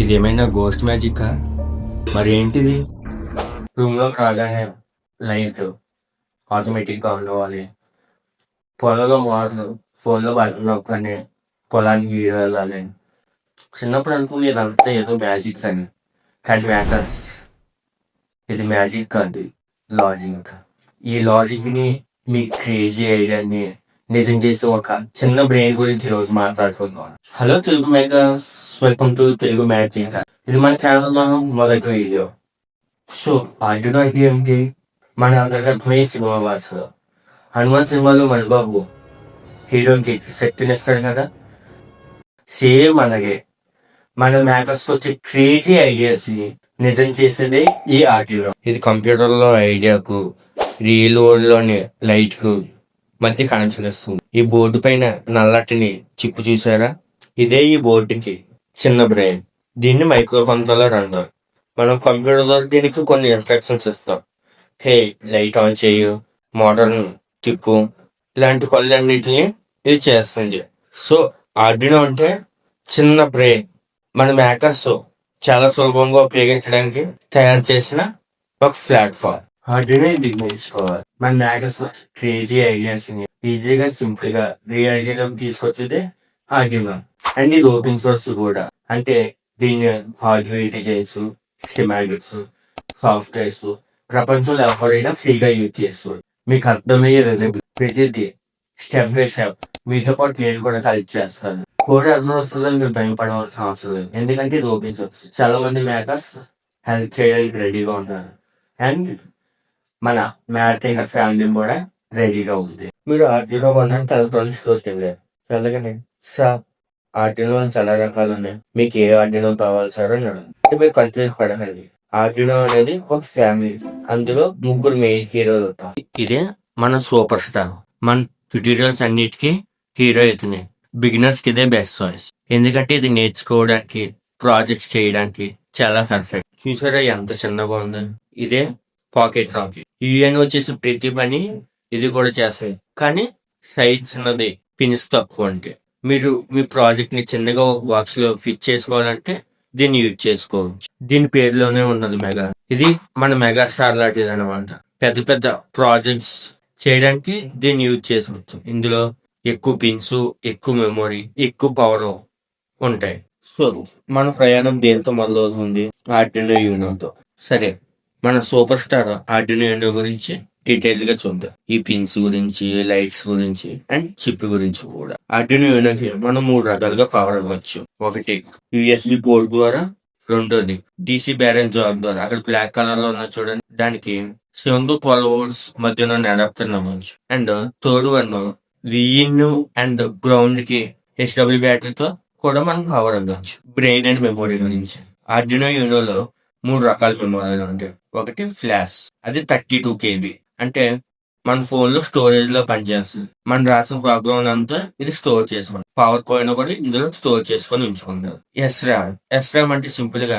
ఇదేమైనా గోస్ట్ మ్యాజికా? మరేంటిది? రూమ్‌లోకి రాగానే లైట్ ఆటోమేటిక్‌గా ఆన్ అవ్వాలి. పొలంలో మోటారు ఫోన్‌లో బటన్ నొక్కగానే పొలానికి నీరు వెళ్ళాలి. చిన్నప్పుడు అనుకునేది ఇదంతా ఏదో మ్యాజిక్ అని. కానీ మ్యాటర్స్ ఇది మ్యాజిక్ కాదు, లాజిక్. ఈ లాజిక్‌ని మీ క్రేజీ ఐడియాని నిజం చేసే ఒక చిన్న బ్రెయిన్ గురించి ఈరోజు మాట్లాడుకుందాం. Hello Telugu makers, welcome to Telugu magic. ఇది మన ఛానల్లో మొదటి వీడియో. సో ఆర్డినో ఐడియా ఏంటి? మన అందరికీ అర్థమయ్యే సినిమా భాషలో హనుమాన్ సినిమాలో మణిబాబు హీరోకి శక్తినిస్తాడు కదా, సేమ్ అలాగే మన మ్యాటర్స్ వచ్చే క్రేజీ ఐడియాస్ ని నిజం చేసేదే ఈ ఆర్డినో. ఇది కంప్యూటర్ లో ఐడియాకు రియల్ వరల్డ్ లోని లైట్ కు మధ్య కనెక్షన్ ఇస్తుంది. ఈ బోర్డు పైన నల్లటిని చిప్పు చూసారా? ఇదే ఈ బోర్డుకి చిన్న బ్రెయిన్. దీన్ని మైక్రో కంట్రోలర్ అంటారు. మనం కంప్యూటర్ లో దీనికి కొన్ని ఇన్స్ట్రక్షన్స్ ఇస్తాం. హే, లైట్ ఆన్ చేయు, మోటార్ తిప్పు, ఇలాంటి పనులన్నిటిని ఇది చేస్తుంది. సో ఆర్డినో అంటే చిన్న బ్రెయిన్. మన మ్యాకర్స్ చాలా సులభంగా ఉపయోగించడానికి తయారు చేసిన ఒక ప్లాట్ఫామ్. ఆర్డినో ఇది నేర్చుకోవాలి. మన మ్యాకర్స్ క్రేజీ ఐడియాస్ ని ఈజీగా సింపుల్ గా రియాలిటీలోకి తీసుకొచ్చేదే ఆర్డినో. అండ్ ఇది ఓపెన్ సోర్స్ కూడా. అంటే దీన్ని హార్డ్వేర్ చేయొచ్చు, స్కీమాటిక్స్, సాఫ్ట్వేర్స్ ప్రపంచంలో ఎవరైనా ఫ్రీగా యూజ్ చేస్తారు. మీకు అర్థమయ్యే ప్రతిదీ స్టెప్ బై స్టెప్ మీతో పాటు నేను కూడా కలిసి చేస్తాను. కోడ్ అర్థం వస్తుందని మీరు భయపడవలసిన అవసరం లేదు, ఎందుకంటే ఇది ఓపెన్ సోర్స్. చాలా మంది మేకర్స్ హెల్ప్ చేయడానికి రెడీగా ఉన్నారు. అండ్ మన మ్యాథింగ్ ఫ్యామిలీ కూడా రెడీగా ఉంది. మీరు ఆర్డినో కొనడానికి ఎలక్ట్రానిక్ స్టోర్కి వెళ్ళారు. వెళ్ళగానే సార్ ఆర్డినో చాలా రకాలు ఉన్నాయి, మీకు ఏ ఆర్డినో కావాలి సార్ అని అడిగారు. మీరు కన్ఫ్యూజ్ పడకండి. ఆర్డినో అనేది ఒక ఫ్యామిలీ. అందులో ముగ్గురు మెయిన్ హీరోలు ఉంటారు. ఇదే మన సూపర్ స్టార్. మన ట్యూటోరియల్స్ అన్నిటికీ హీరో అవుతుంది. బిగినర్స్ కి ఇదే బెస్ట్ చాయిస్, ఎందుకంటే ఇది నేర్చుకోవడానికి, ప్రాజెక్ట్స్ చేయడానికి చాలా పర్ఫెక్ట్. చూసారా ఎంత చిన్నగా ఉంది? ఇదే పాకెట్ రాకెట్. యూఎన్ వచ్చేసి ప్రతి పని ఇది కూడా చేస్తాయి, కానీ సైజ్ చిన్నది, పిన్స్ తక్కువ. అంటే మీరు మీ ప్రాజెక్ట్ ని చిన్నగా ఒక బాక్స్ లో ఫిట్ చేసుకోవాలంటే దీన్ని యూజ్ చేసుకోవచ్చు. దీని పేరులోనే ఉన్నది మెగా. ఇది మన మెగా స్టార్ లాంటిది అనమాట. పెద్ద పెద్ద ప్రాజెక్ట్స్ చేయడానికి దీన్ని యూజ్ చేసుకోవచ్చు. ఇందులో ఎక్కువ పిన్స్, ఎక్కువ మెమొరీ, ఎక్కువ పవర్ ఉంటాయి. సో మన ప్రయాణం దేంతో మొదలవుతుంది? ఆర్డినో యూనోతో. సరే, మన సూపర్ స్టార్ ఆర్డినో యూనో గురించి డీటెయిల్ గా చూద్దాం. ఈ పిన్స్ గురించి, లైట్స్ గురించి అండ్ చిప్ గురించి కూడా. ఆర్డినో యూనోకి మనం 3 రకాలుగా పవర్ ఇవ్వచ్చు. ఒకటి యూఎస్బి పోర్ట్ ద్వారా, రెండోది DC బ్యారెల్ జాబ్ ద్వారా. అక్కడ బ్లాక్ కలర్ లో ఉన్న చూడండి, దానికి 7 to 12 volts మధ్యన అడాప్టర్ నమ్మచ్చు. And third one Vin and ground కి HW బ్యాటరీతో కూడా మనం పవర్ ఇవ్వచ్చు. బ్రెయిన్ అండ్ మెమొరీ గురించి. ఆర్డినో యూనోలో 3 రకాల మెమొరీలు ఉంటాయి. ఒకటి ఫ్లాష్, అది 32 KB. అంటే మన ఫోన్ లో స్టోరేజ్ లో పనిచేస్తుంది. మనం రాసిన ప్రోగ్రామ్ అంతా ఇది స్టోర్ చేసుకుంటాం. పవర్ పోయినా కూడా ఇందులో స్టోర్ చేసుకొని ఉంచుకుంటారు. ఎస్ ర్యామ్ అంటే సింపుల్ గా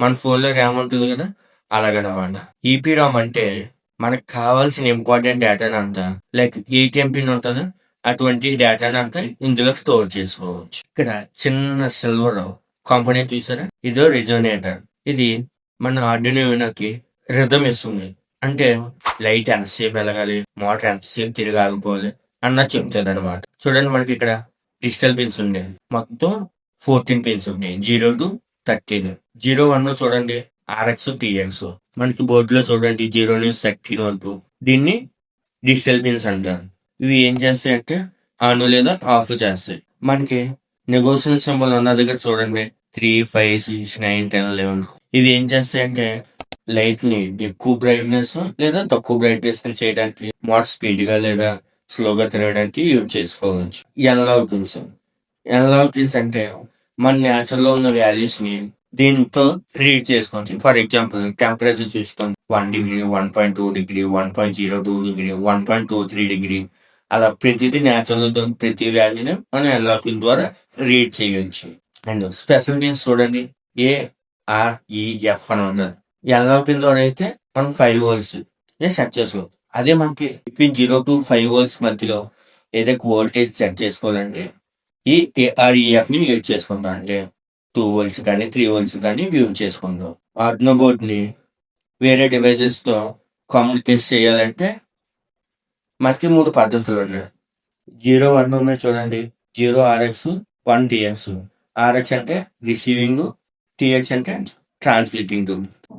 మన ఫోన్ లో ర్యామ్ ఉంటుంది కదా, అలాగనమాట. EPROM అంటే మనకు కావాల్సిన ఇంపార్టెంట్ డేటాని అంతా, లైక్ ATM పిన్ ఉంటుంది, అటువంటి డేటాని అంతా ఇందులో స్టోర్ చేసుకోవచ్చు. ఇక్కడ చిన్న సిల్వర్ కాంపోనెంట్ చూసారా? ఇదో రెజోనేటర్. ఇది మన ఆర్డినో యూనోకి రిథమ్ ఇస్తుంది. అంటే లైట్ ఎంతసేపు వెలగాలి, మోటార్ ఎంతసేపు తిరగాలిపోవాలి అన్న చెప్తుంది అనమాట. చూడండి, మనకి ఇక్కడ డిజిటల్ పిన్స్ ఉన్నాయి. మొత్తం 14 పిన్స్ ఉన్నాయి, 0 to 13. 01 చూడండి, RX, TX. మనకి బోర్డులో చూడండి 0 నుంచి 13 వరకు. దీన్ని డిజిటల్ పిన్స్ అంటారు. ఇవి ఏం చేస్తాయంటే ఆన్ లేదా ఆఫ్ చేస్తాయి. మనకి నెగోషియల్ సింబల్ ఉన్న దగ్గర చూడండి 3, 5, 6, 9, 10, 11. ఇవి ఏం చేస్తాయంటే లైట్ ని ఎక్కువ బ్రైట్నెస్ లేదా తక్కువ బ్రైట్నెస్ చేయడానికి, మోటార్ స్పీడ్ గా లేదా స్లోగా తిరగడానికి యూజ్ చేసుకోవచ్చు. అనలాగ్ పిన్స్ అంటే మన నేచర్ లో ఉన్న వాల్యూస్ ని దీంతో రీడ్ చేసుకోవచ్చు. ఫర్ ఎగ్జాంపుల్ టెంపరేచర్ చూస్తాం 1 degree, 1.2 degree, 1.02 degree, 1.23 degree. అలా ప్రతిదీ నేచురల్ లో ప్రతి వాల్యూని మనం అనలాగ్ పిన్ ద్వారా రీడ్ చేయవచ్చు. అండ్ స్పెషల్ పిన్స్ చూడండి, AREF అని ఉంటుంది. అనలాగ్ పిన్ ద్వారా అయితే మనం 5 volts సెట్ చేసుకోవచ్చు. అదే మనకి బిట్వీన్ 0 to 5 volts మధ్యలో ఏదైతే వోల్టేజ్ సెట్ చేసుకోవాలంటే ఈ AREF ని యూజ్ చేసుకుంటాం. అంటే 2 వోల్ట్స్ కానీ 3 వోల్ట్స్ కానీ యూజ్ చేసుకుందాం. ఆర్డినో బోర్డ్ని వేరే డివైజెస్తో కమ్యూనికేట్ చేయాలంటే మనకి 3 పద్ధతులు ఉన్నాయి. 01 ఉన్నాయి చూడండి, 0 RX 1 TX. RX అంటే రిసీవింగ్, TX అంటే ట్రాన్స్మిటింగ్.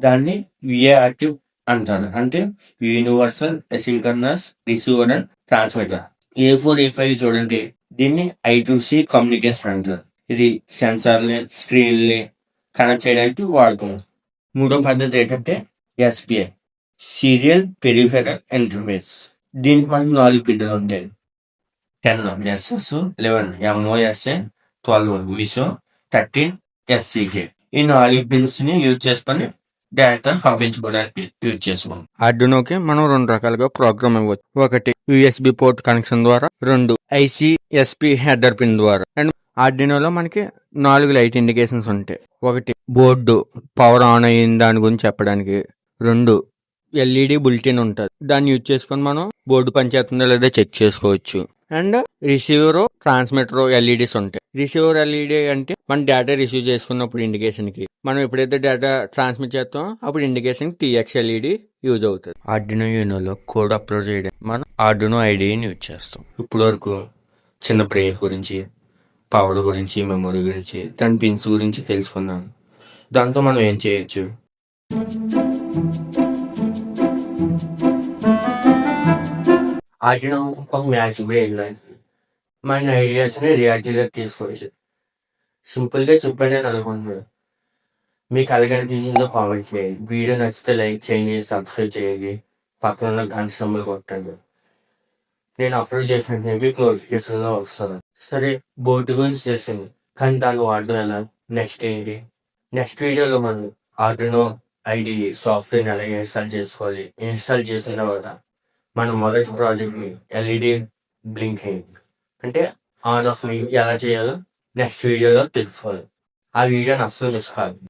దాన్ని VART అంటారు, అంటే universal asynchronous receiver and transmitter. A4 A5 చూడండి, దీన్ని I2C కమ్యూనికేషన్ అంటారు. ఇది సెన్సార్ని స్క్రీన్ని కనెక్ట్ చేయడానికి వాడుతున్నాం. మూడో పద్ధతి ఏంటంటే SPI, సీరియల్ పెరిఫెరల్ ఇంటర్ఫేస్. దీనికి మనకి 4 పిన్నులు ఉంటాయి. 10 SS, 11 MOSA, 12 MISO, 13 SCK. ఈ 4 పిన్స్ ని యూజ్ చేసుకొని డేటా పంపించుకోవడానికి యూజ్ చేసుకోండి. ఆర్డునోకి మనం 2 రకాలుగా ప్రోగ్రామ్ ఇవ్వచ్చు. ఒకటి USB పోర్ట్ కనెక్షన్ ద్వారా, 2 ICSP హెడర్ పిన్ ద్వారా. అండ్ ఆర్డినోలో మనకి 4 లైట్ ఇండికేషన్స్ ఉంటాయి. ఒకటి బోర్డు పవర్ ఆన్ అయ్యింది దాని గురించి చెప్పడానికి, 2 LED బులెటిన్ ఉంటుంది, దాన్ని యూజ్ చేసుకొని మనం బోర్డు పనిచేస్తుందో లేదా చెక్ చేసుకోవచ్చు. అండ్ రిసీవర్, ట్రాన్స్మిటర్ LEDs ఉంటాయి. రిసీవర్ LED అంటే మనం డేటా రిసీవ్ చేసుకున్నప్పుడు ఇండికేషన్ కి, మనం ఎప్పుడైతే డేటా ట్రాన్స్మిట్ చేస్తామో అప్పుడు ఇండికేషన్ TX LED యూజ్ అవుతుంది. ఆర్డినో యూనోలో కోడ్ అప్లోడ్ చేయడానికి మనం ఆర్డినో IDEని యూజ్ చేస్తాం. ఇప్పటి వరకు చిన్న బ్రెయిన్ గురించి, పవర్ గురించి, మెమొరీ గురించి, దాని పిన్స్ గురించి తెలుసుకున్నాను. దాంతో మనం ఏం చేయొచ్చు? ఆర్డినో ఒక మ్యాజిక్ బ్రెయిన్ లాంటిది. మన ఐడియాస్ని రియాలిటీగా తీసుకోవచ్చు. సింపుల్గా చెప్పండి అని అనుకుంటున్నాను. మీకు అలగనిపించిందో కామెంట్ చేయండి. వీడియో నచ్చితే లైక్ చేయండి, సబ్స్క్రైబ్ చేయండి, పక్కన ఉన్న గంట సింబల్ కొట్టండి. నేను అప్లోడ్ చేసిన మీకు నోటిఫికేషన్లో వస్తుంది. సరే, బోర్డు గురించి చేసింది, కానీ దాన్ని వాడడం ఎలా, నెక్స్ట్ ఏంటి? నెక్స్ట్ వీడియోలో మనం ఆర్డినో IDE సాఫ్ట్వేర్ ఎలా ఇన్స్టాల్ చేసుకోవాలి, ఇన్స్టాల్ చేసిన తర్వాత మన మొదటి ప్రాజెక్ట్ని LED బ్లింకింగ్ అంటే ఆన్ ఆఫ్ ఎలా చేయాలో నెక్స్ట్ వీడియోలో తెలుసుకోవాలి. ఆ వీడియోని అస్సలు మిస్ కాదు.